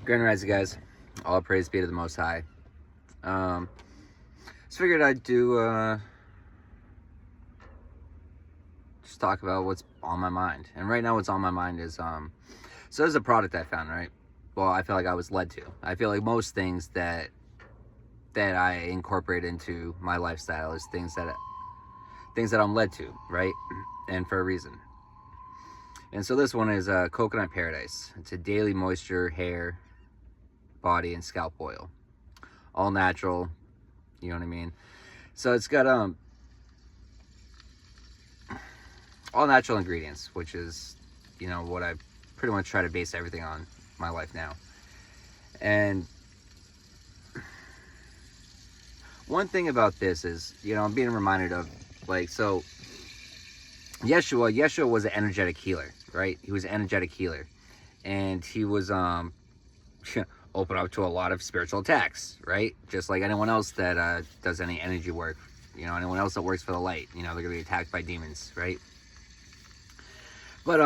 Grand Rising, guys. All praise be to the Most High. Just figured I'd do just talk about what's on my mind. And right now, what's on my mind is so there's a product I found, right? Well, I feel like I was led to. I feel like most things that I incorporate into my lifestyle is things that I'm led to, right? And for a reason. And so this one is Coconut Paradise. It's a daily moisture, hair, body, and scalp oil. All natural, you know what I mean? So it's got all natural ingredients, which is, you know, what I pretty much try to base everything on my life now. And one thing about this is, you know, I'm being reminded of, like, so Yeshua was an energetic healer, right? He was an energetic healer. And he was open up to a lot of spiritual attacks, right? Just like anyone else that does any energy work, you know, anyone else that works for the light, you know, they're gonna be attacked by demons, right? But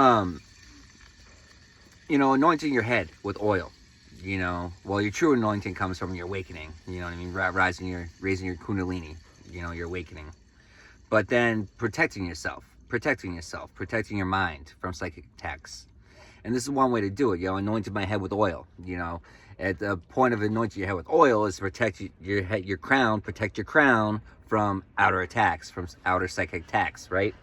you know, anointing your head with oil, you know, well, your true anointing comes from your awakening, you know what I mean? Raising your kundalini, you know, your awakening. But then protecting yourself, protecting your mind from psychic attacks. And this is one way to do it, you know, anointing my head with oil, you know. At the point of anointing your head with oil is to protect your head, your crown, protect your crown from outer attacks, from outer psychic attacks, right?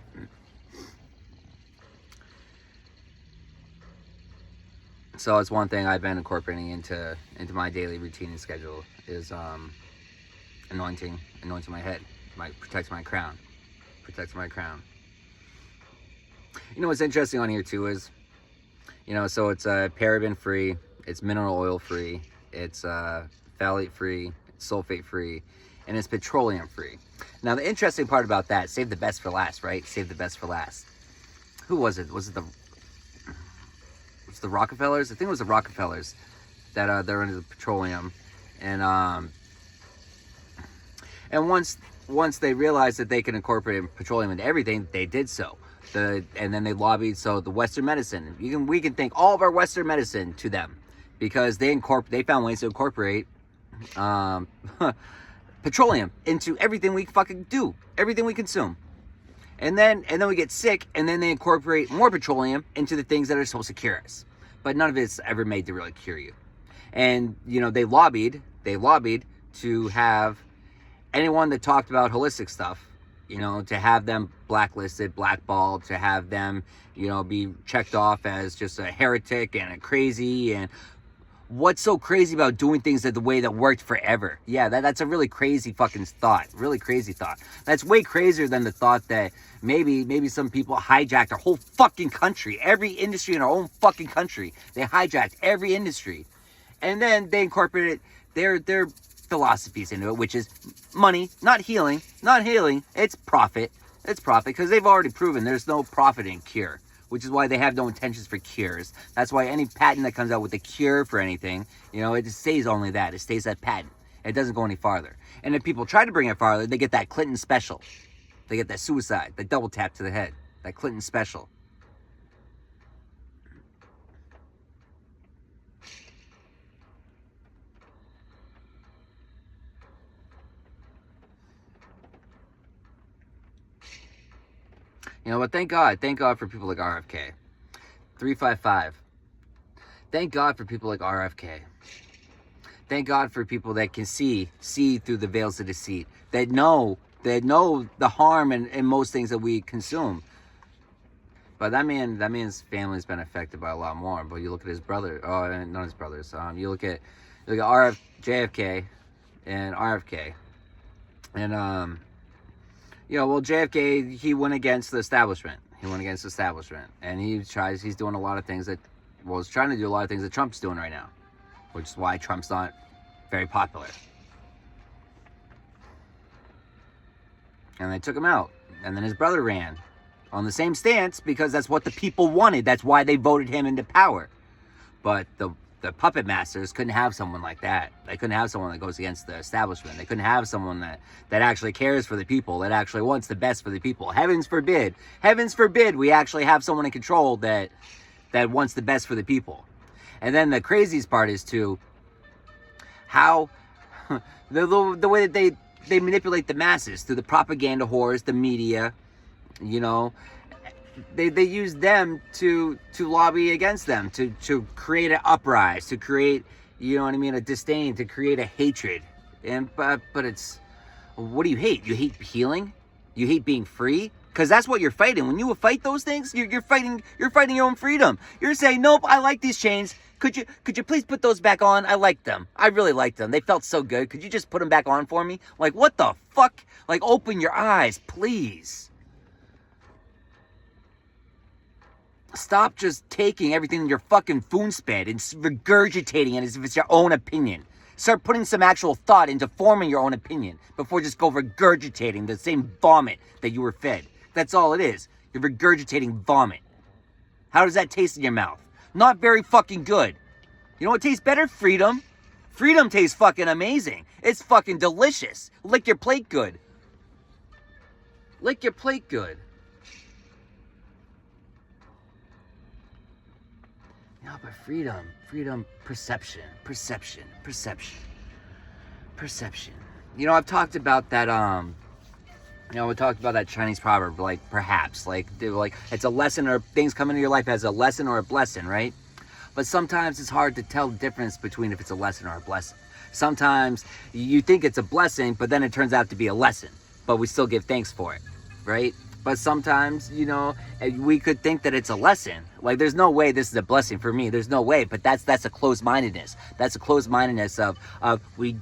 So it's one thing I've been incorporating into my daily routine and schedule is anointing my head, protect my crown. You know what's interesting on here too is, you know, so it's paraben free, it's mineral oil free, it's phthalate free, it's sulfate free, and it's petroleum free. Now the interesting part about that, save the best for last, right? Save the best for last. Who was it? Was it the Rockefellers? I think it was the Rockefellers that they're into the petroleum, and once they realized that they can incorporate petroleum into everything, they did so. And then they lobbied, so the Western medicine, we can thank all of our Western medicine to them, because they found ways to incorporate petroleum into everything we fucking do, everything we consume. And then we get sick, and then they incorporate more petroleum into the things that are supposed to cure us. But none of it's ever made to really cure you. And, you know, they lobbied to have anyone that talked about holistic stuff, you know, to have them blacklisted, blackballed, to have them, you know, be checked off as just a heretic and a crazy. And what's so crazy about doing things the way that worked forever? Yeah, that's a really crazy fucking thought. Really crazy thought. That's way crazier than the thought that maybe some people hijacked our whole fucking country. Every industry in our own fucking country. They hijacked every industry. And then they incorporated their philosophies into it, which is money, not healing. It's profit. It's profit, because they've already proven there's no profit in cure, which is why they have no intentions for cures. That's why any patent that comes out with a cure for anything, you know, it just stays only that. It stays that patent. It doesn't go any farther. And if people try to bring it farther, they get that Clinton special. They get that suicide, that double tap to the head, that Clinton special. You know, but thank God for people like RFK. 355. Thank God for people like RFK. Thank God for people that can see through the veils of deceit, that know the harm in most things that we consume. But that man's family's been affected by a lot more. But you look at his brother, not his brothers. You look at JFK and RFK, and you know, well, JFK, he went against the establishment. And he's doing a lot of things he's trying to do a lot of things that Trump's doing right now, which is why Trump's not very popular. And they took him out. And then his brother ran on the same stance, because that's what the people wanted. That's why they voted him into power. But the puppet masters couldn't have someone like that. They couldn't have someone that goes against the establishment. They couldn't have someone that actually cares for the people, that actually wants the best for the people. Heavens forbid we actually have someone in control that wants the best for the people. And then the craziest part is too how the way that they manipulate the masses through the propaganda whores, the media, you know, they use them to lobby against them, to create an uprise, to create, you know what I mean, a disdain, to create a hatred. And but it's, what do you hate? You hate healing? You hate being free? Because that's what you're fighting. When you fight those things, you're fighting your own freedom. You're saying, nope, I like these chains. Could you please put those back on? I like them. I really like them. They felt so good. Could you just put them back on for me? Like, what the fuck? Like, open your eyes, please. Stop just taking everything in your fucking spoonsped and regurgitating it as if it's your own opinion. Start putting some actual thought into forming your own opinion before just go regurgitating the same vomit that you were fed. That's all it is. You're regurgitating vomit. How does that taste in your mouth? Not very fucking good. You know what tastes better? Freedom. Freedom tastes fucking amazing. It's fucking delicious. Lick your plate good. Lick your plate good. No, but freedom, perception. You know, I've talked about that, we talked about that Chinese proverb, like, perhaps, like, it's a lesson, or things come into your life as a lesson or a blessing, right? But sometimes it's hard to tell the difference between if it's a lesson or a blessing. Sometimes you think it's a blessing, but then it turns out to be a lesson, but we still give thanks for it, right? But sometimes, you know, we could think that it's a lesson. Like, there's no way this is a blessing for me. There's no way. But that's a closed-mindedness. That's a closed-mindedness of we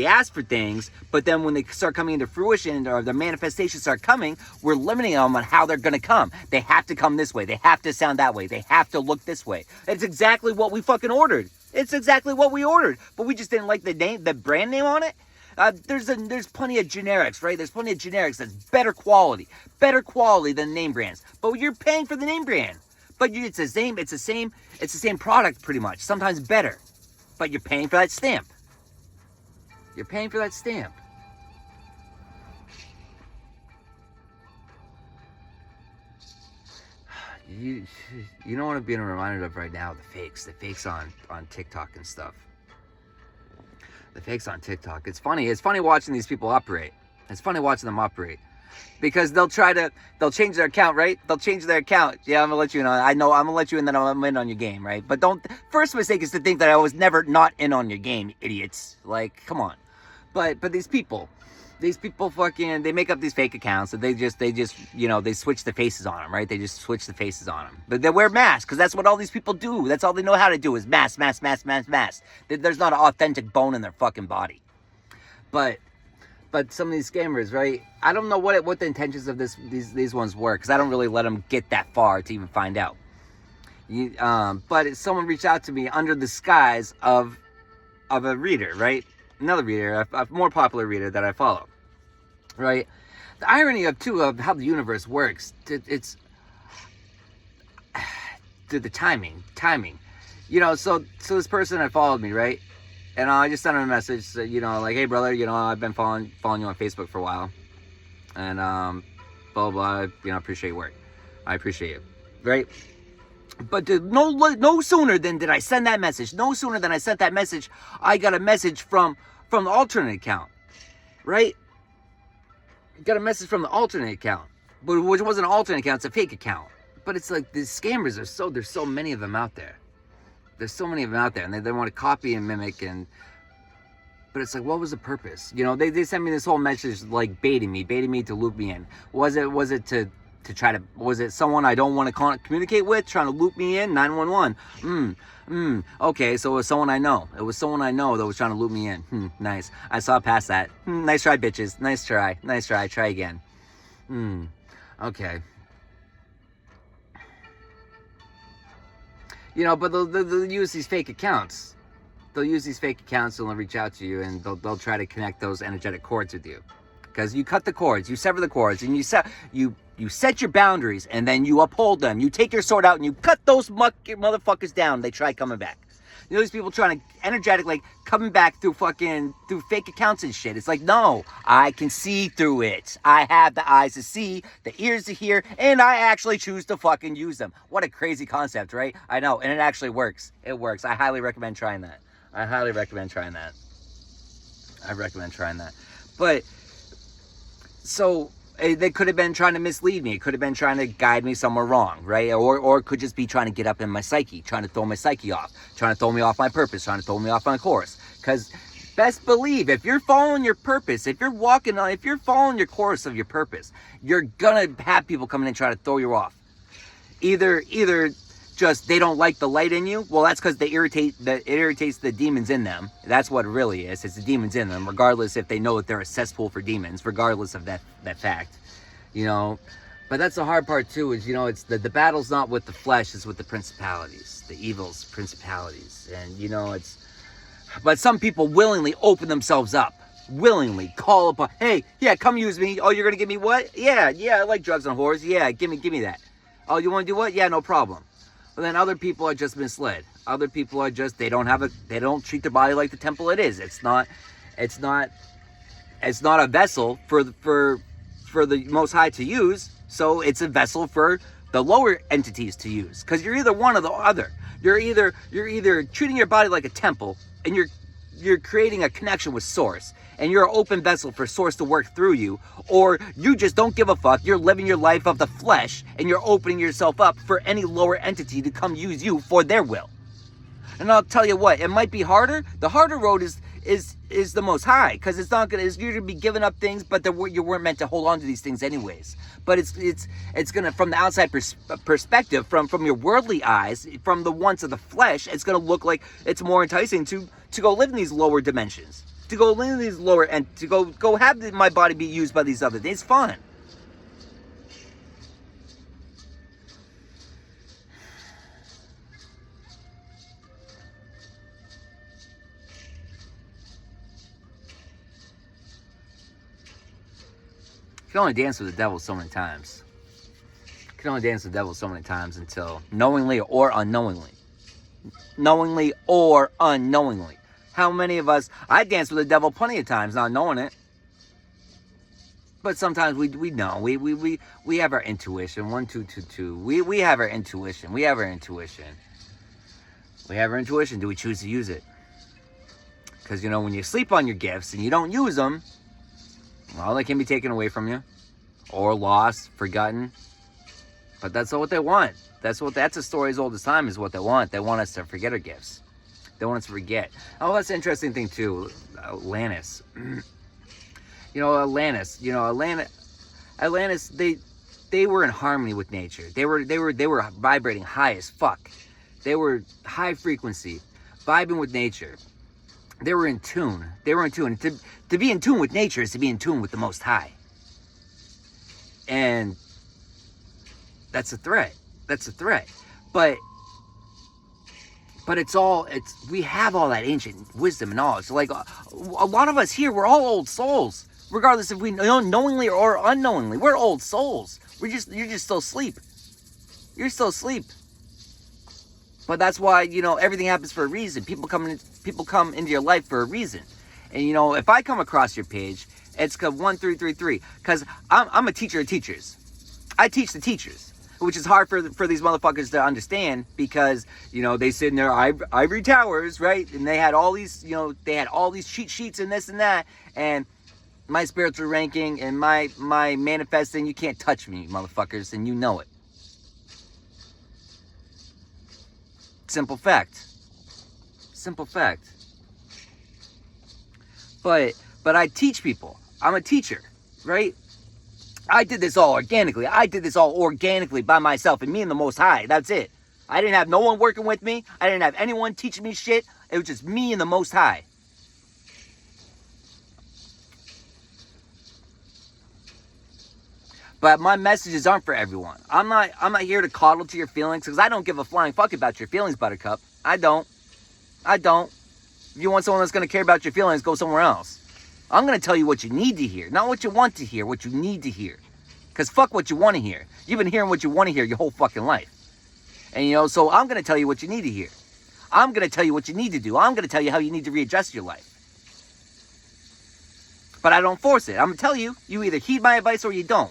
ask for things, but then when they start coming into fruition, or the manifestations start coming, we're limiting them on how they're going to come. They have to come this way. They have to sound that way. They have to look this way. It's exactly what we fucking ordered. It's exactly what we ordered. But we just didn't like the brand name on it. There's plenty of generics, right? There's plenty of generics that's better quality than name brands. But you're paying for the name brand. But it's the same product pretty much. Sometimes better. But you're paying for that stamp. You're paying for that stamp. You know what I'm being reminded of right now? The fakes on TikTok and stuff. The fakes on TikTok. It's funny watching these people operate. It's funny watching them operate. Because they'll change their account, right? They'll change their account. Yeah, I'm gonna let you in on, I'm gonna let you in that I'm in on your game, right? But first mistake is to think that I was never not in on your game, idiots. Like, come on. But these people fucking, they make up these fake accounts, and they just, you know, they switch the faces on them, right? They just switch the faces on them. But they wear masks, because that's what all these people do. That's all they know how to do is mask. There's not an authentic bone in their fucking body. But some of these scammers, right? I don't know what the intentions of these ones were, because I don't really let them get that far to even find out. But someone reached out to me under the guise of a reader, right? Another reader, a more popular reader that I follow. Right? The irony of how the universe works, it's the timing. You know, so this person had followed me, right? And I just sent him a message, you know, like, hey brother, you know, I've been following you on Facebook for a while. And blah blah, you know, appreciate your work. I appreciate you. Right? But no sooner than did I send that message. No sooner than I sent that message, I got a message from the alternate account. Right? Got a message from the alternate account, but which wasn't an alternate account, it's a fake account. But it's like these scammers there's so many of them out there. There's so many of them out there, and they want to copy and mimic, but it's like, what was the purpose? You know, they sent me this whole message like baiting me to loop me in. Was it to try to, was it someone I don't want to communicate with trying to loop me in? 911. Okay, so it was someone I know. It was someone I know that was trying to loop me in. Nice. I saw past that. Nice try, bitches. Nice try. Try again. Okay. You know, but they'll use these fake accounts. They'll use these fake accounts and they'll reach out to you, and they'll try to connect those energetic cords with you. Because you cut the cords, you sever the cords, and you set your boundaries, and then you uphold them. You take your sword out and you cut those motherfuckers down. They try coming back. You know, these people trying to energetic, like coming back through fake accounts and shit. It's like, no, I can see through it. I have the eyes to see, the ears to hear, and I actually choose to fucking use them. What a crazy concept, right? I know, and it actually works. It works. I highly recommend trying that. I recommend trying that. But, so, they could have been trying to mislead me. It could have been trying to guide me somewhere wrong, right? Or it could just be trying to get up in my psyche, trying to throw my psyche off, trying to throw me off my purpose, trying to throw me off my course. Because best believe, if you're following your purpose, if you're following your course of your purpose, you're gonna have people coming in trying to throw you off. Either just they don't like the light in you. Well, that's because it irritates the demons in them. That's what it really is. It's the demons in them, regardless if they know that they're a cesspool for demons, regardless of that fact, you know. But that's the hard part too, is, you know, it's the battle's not with the flesh, it's with the principalities, the evils, principalities. And, you know, but some people willingly open themselves up, willingly call upon, hey, yeah, come use me. Oh, you're gonna give me what? Yeah, I like drugs and whores. Yeah, give me that. Oh, you want to do what? Yeah, no problem. But then other people are just misled. Other people are just, they don't treat their body like the temple it is. It's not a vessel for the Most High to use. So it's a vessel for the lower entities to use. Because you're either one or the other. You're either treating your body like a temple, and you're creating a connection with Source, and you're an open vessel for Source to work through you, or you just don't give a fuck. You're living your life of the flesh, and you're opening yourself up for any lower entity to come use you for their will. And I'll tell you what, it might be harder. The harder road is the Most High, because you're gonna be giving up things, but you weren't meant to hold on to these things anyways. But it's gonna, from the outside perspective, from your worldly eyes, from the wants of the flesh, it's gonna look like it's more enticing to go live in these lower dimensions, to go live in these lower, and to go have my body be used by these other things. It's fun. You can only dance with the devil so many times. You can only dance with the devil so many times until knowingly or unknowingly. Knowingly or unknowingly. How many of us, I danced with the devil plenty of times not knowing it. But sometimes we know. We have our intuition. 1, 2, 2, 2. We have our intuition. We have our intuition. Do we choose to use it? Because, you know, when you sleep on your gifts and you don't use them, well, they can be taken away from you, or lost, forgotten. But that's not what they want. That's a story as old as time, is what they want. They want us to forget our gifts. They want us to forget. Oh, that's an interesting thing too. Atlantis. Atlantis, they were in harmony with nature. They were vibrating high as fuck. They were high frequency, vibing with nature. They were in tune. To be in tune with nature is to be in tune with the Most High. And that's a threat. But we have all that ancient wisdom and knowledge. Like, a lot of us here, we're all old souls. Regardless if we know knowingly or unknowingly. We're old souls. You're just still asleep. You're still asleep. But that's why, everything happens for a reason. People come into your life for a reason. And, if I come across your page, it's 1333. Because I'm a teacher of teachers. I teach the teachers. Which is hard for these motherfuckers to understand, because, they sit in their ivory towers, right? And they had all these, cheat sheets and this and that. And my spiritual ranking and my manifesting, you can't touch me, motherfuckers. And you know it. Simple fact. But I teach people. I'm a teacher, right? I did this all organically. By myself, and me and the Most High. That's it. I didn't have no one working with me. I didn't have anyone teaching me shit. It was just me and the Most High. But my messages aren't for everyone. I'm not here to coddle to your feelings, because I don't give a flying fuck about your feelings, Buttercup. I don't. If you want someone that's going to care about your feelings, go somewhere else. I'm going to tell you what you need to hear. Not what you want to hear, what you need to hear. Because fuck what you want to hear. You've been hearing what you want to hear your whole fucking life. And, so I'm going to tell you what you need to hear. I'm going to tell you what you need to do. I'm going to tell you how you need to readjust your life. But I don't force it. I'm going to tell you, you either heed my advice or you don't.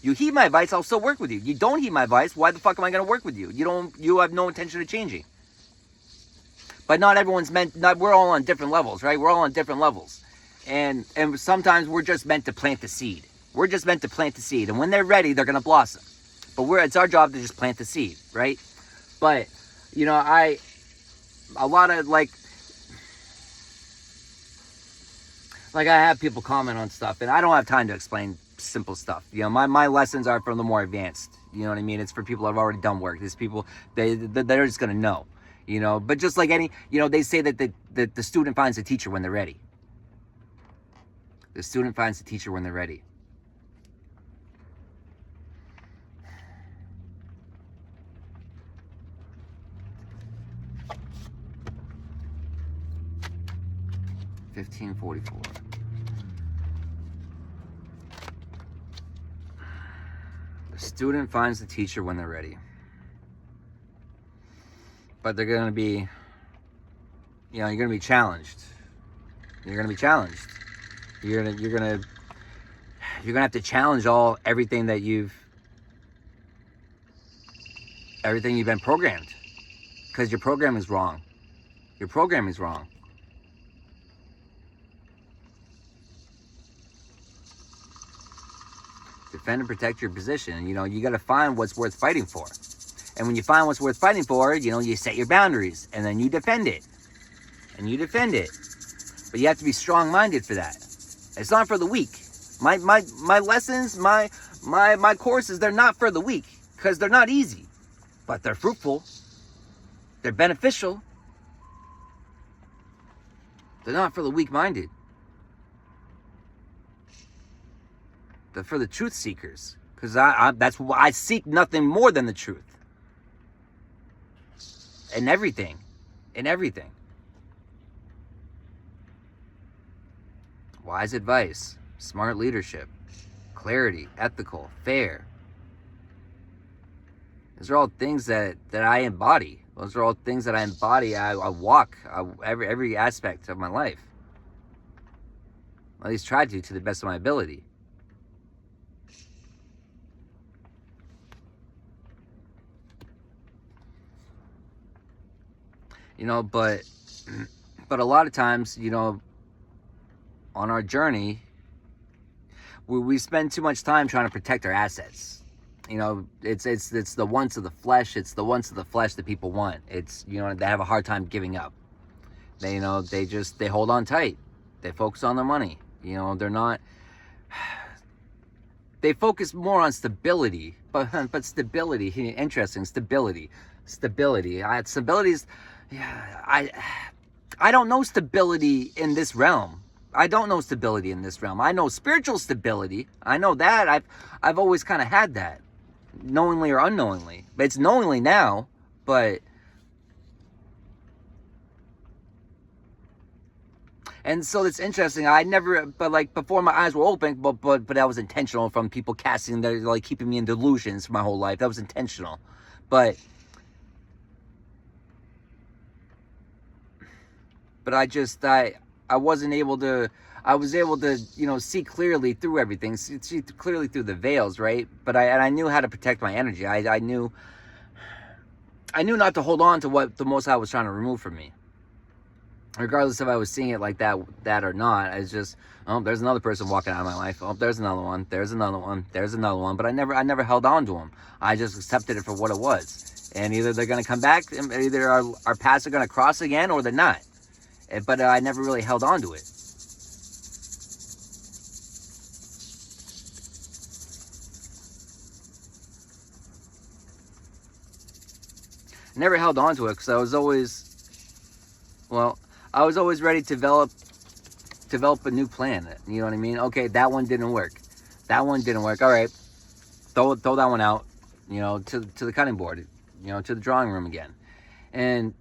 You heed my advice, I'll still work with you. You don't heed my advice, why the fuck am I going to work with you? You have no intention of changing. But not everyone's we're all on different levels, right? We're all on different levels. And sometimes we're just meant to plant the seed. We're just meant to plant the seed. And when they're ready, they're going to blossom. But it's our job to just plant the seed, right? But, you know, I have people comment on stuff, and I don't have time to explain simple stuff. You know, my lessons are from the more advanced. You know what I mean? It's for people that have already done work. There's people, they're just going to know, you know. But just like any, you know, they say that the student finds the teacher when they're ready. The student finds the teacher when they're ready. $15.44. The student finds the teacher when they're ready. But they're going to be, you know, you're going to be challenged. You're going to be challenged. You're going to have to challenge everything you've been programmed. Because your program is wrong. Your program is wrong. Defend and protect your position. You know, you got to find what's worth fighting for. And when you find what's worth fighting for, you know, you set your boundaries and then you defend it. And you defend it. But you have to be strong-minded for that. It's not for the weak. My lessons, my courses, they're not for the weak because they're not easy, but they're fruitful. They're beneficial. They're not for the weak-minded. They're for the truth seekers, because that's why I seek nothing more than the truth. In everything. Wise advice, smart leadership, clarity, ethical, fair. Those are all things that I embody. Those are all things that I embody. I walk every aspect of my life. At least try to the best of my ability. You know, but a lot of times, you know, on our journey, we spend too much time trying to protect our assets. You know, it's the wants of the flesh. It's the wants of the flesh that people want. It's, you know, they have a hard time giving up. They, you know, they hold on tight. They focus on their money. You know, they focus more on stability, but stability, interesting, stability. Stability is, yeah, I don't know stability in this realm. I don't know stability in this realm. I know spiritual stability. I know that. I've always kind of had that, knowingly or unknowingly. But it's knowingly now, but... And so it's interesting. I never, but like before my eyes were open, but that was intentional from people casting, they're like keeping me in delusions for my whole life. That was intentional. But I wasn't able to, I was able to, you know, see clearly through everything, see clearly through the veils, right? But I knew how to protect my energy. I knew not to hold on to what the Most High was trying to remove from me. Regardless if I was seeing it like that or not, I was just, oh, there's another person walking out of my life. Oh, there's another one. There's another one. There's another one. But I never held on to them. I just accepted it for what it was. And either they're going to come back, either our paths are going to cross again, or they're not. But I never really held on to it. Never held on to it because I was always ready to develop a new plan. You know what I mean? Okay, that one didn't work. That one didn't work. All right, throw that one out. You know, to the cutting board. You know, to the drawing room again. And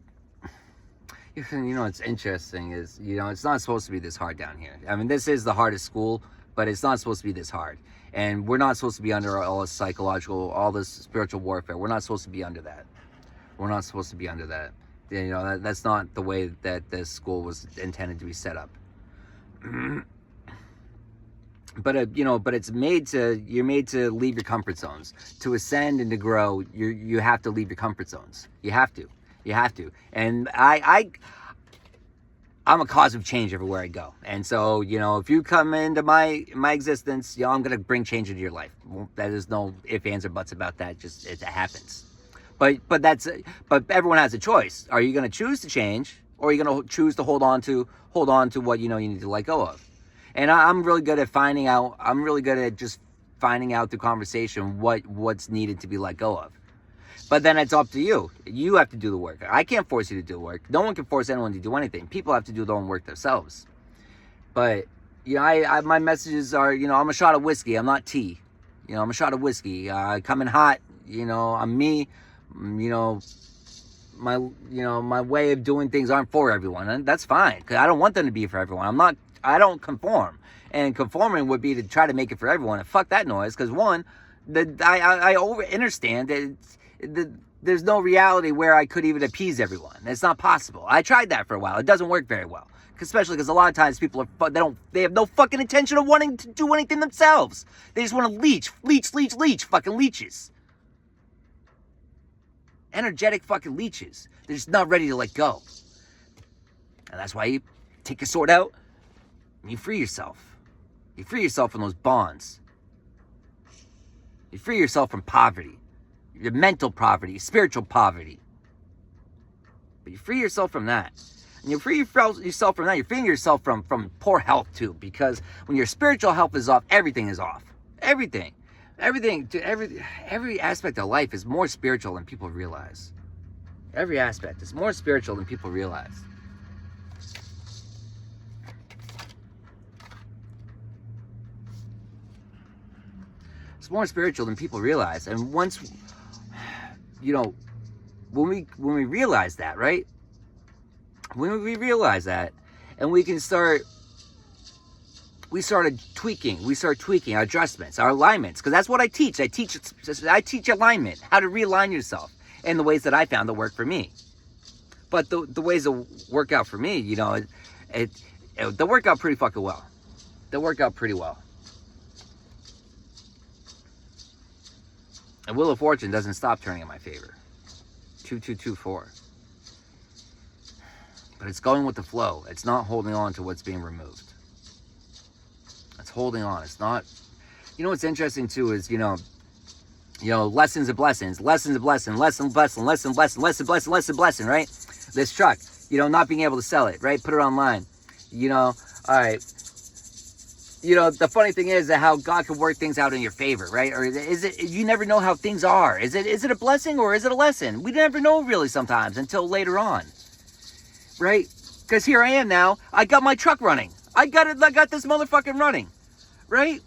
you know, what's interesting is, you know, it's not supposed to be this hard down here. I mean, this is the hardest school, but it's not supposed to be this hard. And we're not supposed to be under all this psychological, all this spiritual warfare. We're not supposed to be under that. We're not supposed to be under that. You know, that's not the way that this school was intended to be set up. But you know, but it's made to, you're made to leave your comfort zones. To ascend and to grow, you have to leave your comfort zones. You have to. And I'm a cause of change everywhere I go. And so, you know, if you come into my existence, you know, I'm gonna bring change into your life. That is no ifs, ands, or buts about that. Just it happens. But everyone has a choice. Are you gonna choose to change, or are you gonna choose to hold on to what you know you need to let go of? And I'm really good at finding out. I'm really good at just finding out through conversation what's needed to be let go of. But then it's up to you. You have to do the work. I can't force you to do the work. No one can force anyone to do anything. People have to do their own work themselves. But, you know, I my messages are, you know, I'm a shot of whiskey. I'm not tea. You know, I'm a shot of whiskey. Coming hot. You know, I'm me. You know, my way of doing things aren't for everyone. And that's fine. Because I don't want them to be for everyone. I don't conform. And conforming would be to try to make it for everyone. And fuck that noise. Because one, I understand that there's no reality where I could even appease everyone. It's not possible. I tried that for a while. It doesn't work very well. Especially because a lot of times people they have no fucking intention of wanting to do anything themselves. They just want to leech, fucking leeches. Energetic fucking leeches. They're just not ready to let go. And that's why you take your sword out and you free yourself. You free yourself from those bonds. You free yourself from poverty. Your mental poverty, spiritual poverty. But you free yourself from that. And you free yourself from that. You're freeing yourself from poor health too. Because when your spiritual health is off, everything is off. Everything. Every aspect of life is more spiritual than people realize. Every aspect is more spiritual than people realize. It's more spiritual than people realize. And once, you know, when we realize that, right? When we realize that, and we start tweaking our adjustments, our alignments, because that's what I teach. I teach alignment, how to realign yourself in the ways that I found that work for me. But the ways that work out for me, you know, they work out pretty fucking well. They work out pretty well. And Wheel of Fortune doesn't stop turning in my favor. 2224. But it's going with the flow. It's not holding on to what's being removed. It's holding on. It's not. You know what's interesting too is, you know, lessons of blessings, right? This truck, you know, not being able to sell it, right? Put it online. You know, all right. You know, the funny thing is that how God can work things out in your favor, right? Or is it, you never know how things are. Is it a blessing or is it a lesson? We never know really sometimes until later on, right? Because here I am now. I got my truck running. I got this motherfucking running, right?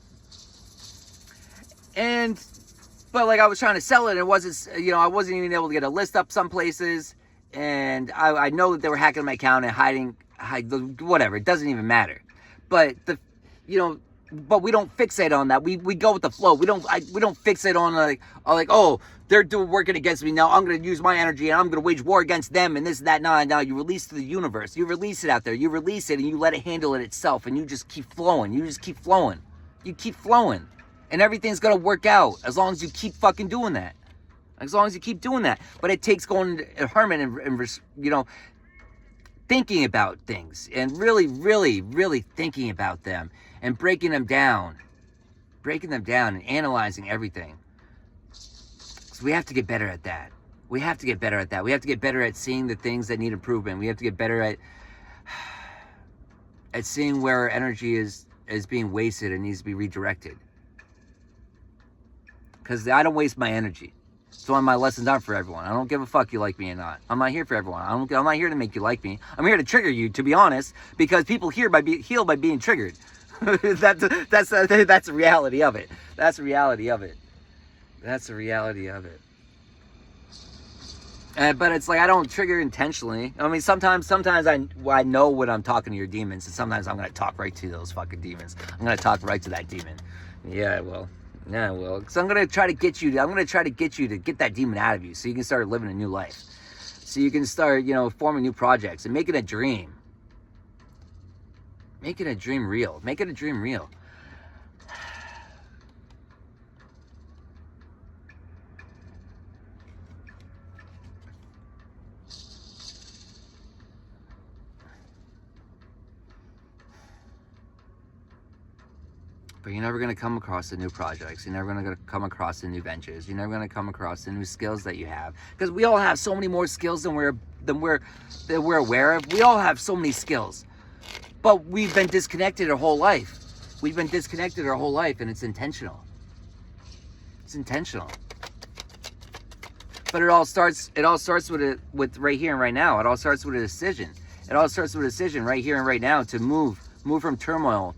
But like I was trying to sell it and it wasn't, you know, I wasn't even able to get a list up some places. And I know that they were hacking my account and hiding, whatever. It doesn't even matter. But but we don't fixate on that. We go with the flow. We don't fixate on like, oh, they're working against me now. I'm going to use my energy and I'm going to wage war against them and this, that, now you release to the universe. You release it out there. You release it and you let it handle it itself and you just keep flowing. You keep flowing. And everything's going to work out as long as you keep fucking doing that. As long as you keep doing that. But it takes going to hermit and you know, thinking about things and really, really, really thinking about them and breaking them down and analyzing everything. So we have to get better at that. We have to get better at seeing the things that need improvement. We have to get better at seeing where our energy is being wasted and needs to be redirected. Because I don't waste my energy. So my lessons aren't for everyone. I don't give a fuck you like me or not. I'm not here for everyone. I'm not here to make you like me. I'm here to trigger you, to be honest, because people heal by being triggered. That's the reality of it. That's the reality of it. But it's like I don't trigger intentionally. I mean, sometimes I know when I'm talking to your demons, and sometimes I'm gonna talk right to those fucking demons. I'm gonna talk right to that demon. Yeah, well. Because I'm gonna try to get you to get that demon out of you, so you can start living a new life. so you can start, forming new projects and make it a dream. Make it a dream real. Make it a dream real. But you're never going to come across the new projects. You're never going to come across the new ventures. You're never going to come across the new skills that you have. Because we all have so many more skills than we're aware of. We all have so many skills. But we've been disconnected our whole life. We've been disconnected our whole life, and it's intentional. It's intentional. But it all starts with right here and right now. It all starts with a decision. It all starts with a decision right here and right now to move from turmoil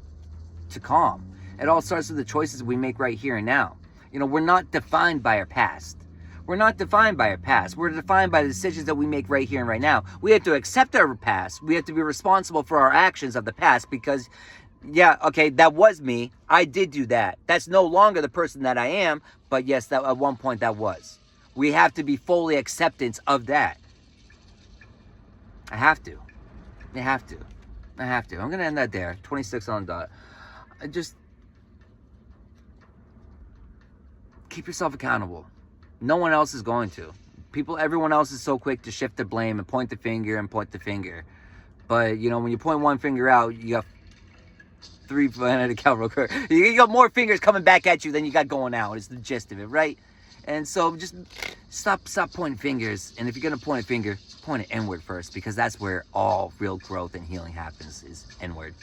to calm. It all starts with the choices we make right here and now. We're not defined by our past. We're not defined by our past. We're defined by the decisions that we make right here and right now. We have to accept our past. We have to be responsible for our actions of the past because, yeah, okay, that was me. I did do that. That's no longer the person that I am, but yes, that at one point that was. We have to be fully acceptance of that. I have to. I have to. I'm going to end that there. 26 on the dot. Just keep yourself accountable. No one else is going to. Everyone else is so quick to shift the blame and point the finger. But, when you point one finger out, you got three at a count real quick. You got more fingers coming back at you than you got going out. It's the gist of it, right? And so just stop pointing fingers. And if you're going to point a finger, point it inward first, because that's where all real growth and healing happens, is inward.